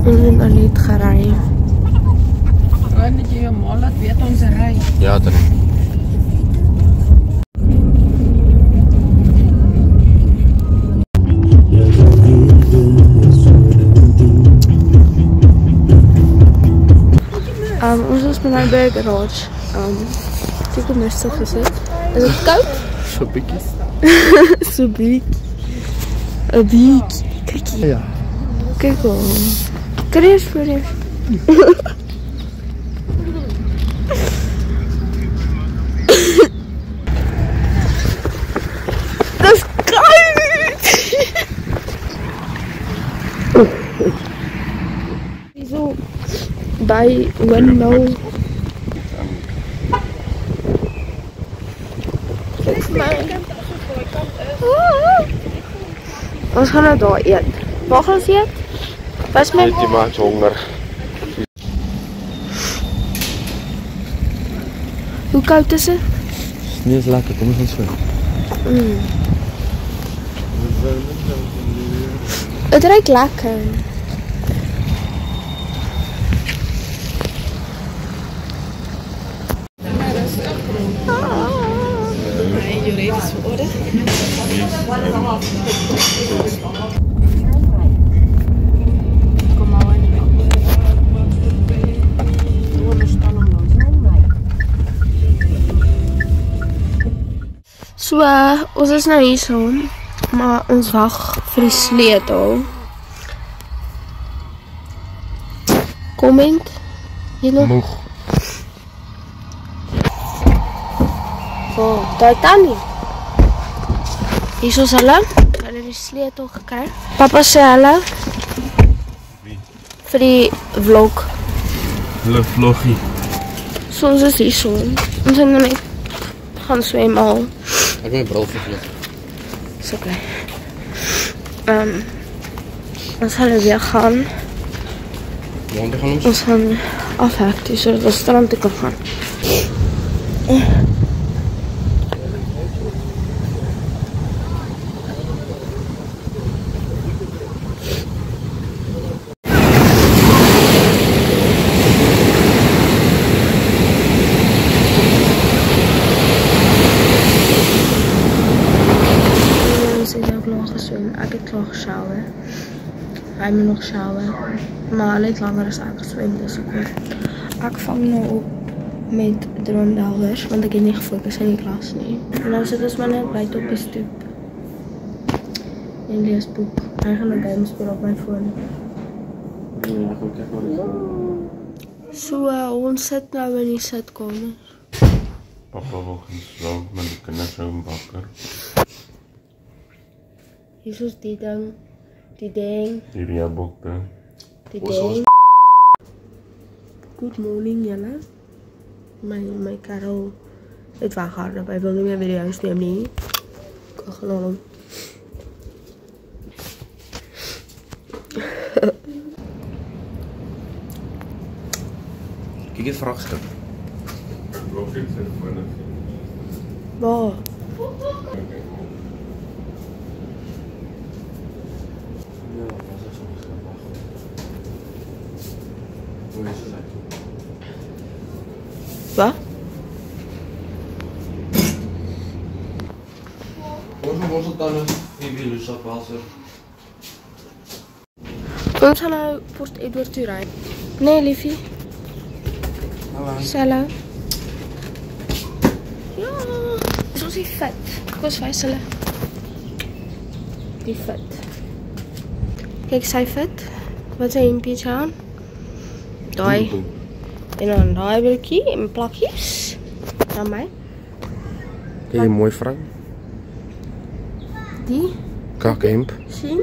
Ons het nou net gery. Wanneer jy jou ma laat weet ons ry. Ja, dan. Ons is met my by garage. Ek het net gesit. Is dit koud? So bietjie. So bietjie. 'n bietjie. Kyk hier. Ja. Kyk hoe. Kries vir jou. Dis koud. Wieso? By windmill. Ons gaan nou daar eet. Waar gaan ons eet? Was my Jy maak honger. Hoe koud is dit? Nee, is lekker. Kom ons gaan swem. Het ruikt lekker. Nee, jy red is vir orde. Kom maar in. So, ons is nou hier so, maar ons wag vir die sleutel. Comment? Jy nog? Moeg. Oh, daai tannie. Hier is hulle. Hulle het die sleutel gekry. Papa sê hallo. Wie? Vir die vlog. Hulle vloggie. So ons is hier so. Ons gaan net gaan swem al. Ek het my bril vergeet. Is oké. Ons gaan weer gaan. Waar gaan ons? Ons gaan afhek, dus sodat ons strand toe kan gaan. Ek het klaar geshower. Hy moet nog shower. Maar hy het langer as ek geswem, dus ek vang nou op met droomdelwers, want ek het nie gefokus in die klas nie. En nou sit ons maar net buite op die stoep. En lees boek. Hy gaan nou games speel op my foon. Ja, ek kyk maar eens. So, ons sit nou in die sitkamer. Papa wil gaan slaap met die kinders hou bakker. Hier is die ding. Die ding. Die reabokte. Die ding. Good morning, julle. My Karel het weghardloop. Hy wil nie meer video's neem nie. Ek gaan hom. Kyk die vraagstuk. Waar? Wat? Ons het dan die wielusapwasser. Ons gaan nou Port Edward toe ry. Nee, liefie. Hallo. Hallo. Ja, is ons die fit. Kom ons wys hulle. Die fit. Kyk sy fit. Wat sy hempie aan? Daai. En dan daai broekie en plakkies. Dan my. Kyk jy mooi vrou. Die. Kakhemp. Sien?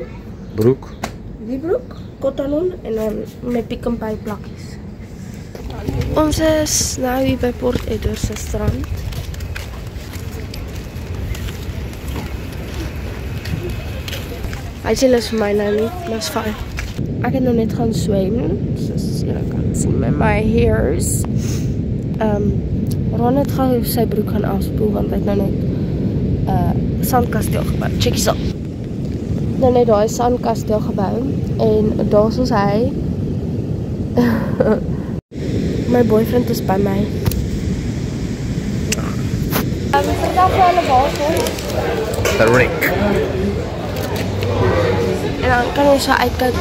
Broek. Die broek. Kotalon en dan met pick and pay plakkies. Ons is nou hier by Port Edward se strand. Hy sê hulle is vir my nou nie, maar is fijn. Ek het nou net gaan swem, soos julle kan sien met my hairs. Ron het gauw sy broek gaan afspoel, want hy het nou net sandkasteel gebouw. Check hier so. Nou net die sandkasteel gebouw, en daar soos hy My boyfriend is by my. Vertel vir hulle waarvan. The Rick. En dan kan ons so uitkyk.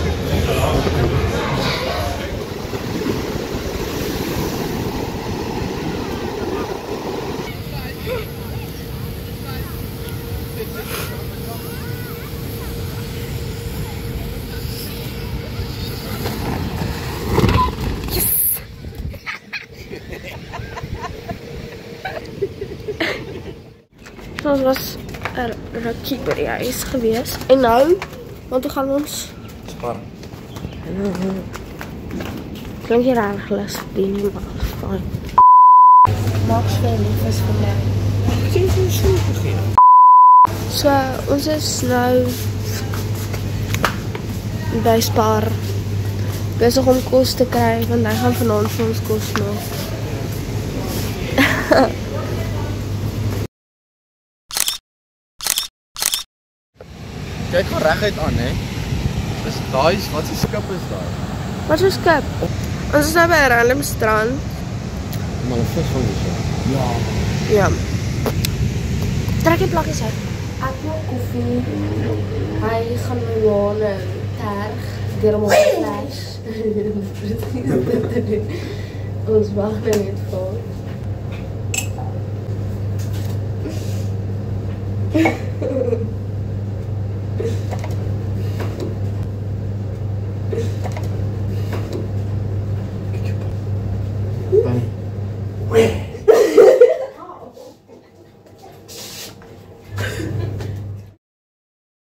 Ons was rukkie by die huis gewees. En nou, want hoe gaan ons? Spar. Klink jy raar gelus op die nie, maar fijn. Max veel lief is vir my. Ek het nie so gegeen. So, ons is nou by Spar besig om kos te kry, want hy gaan vanaand vir ons kos maak. Kyk maar reguit aan, hè. Dis daai, wat se skip is daar? Wat is skip? Ons is nou by 'n random strand. Maar 'n vis van dis. Ja. Ja. Trek die plakkies uit. Ek maak koffie. Hy gaan my wane terg deur hom op die flash. Ons wag net vir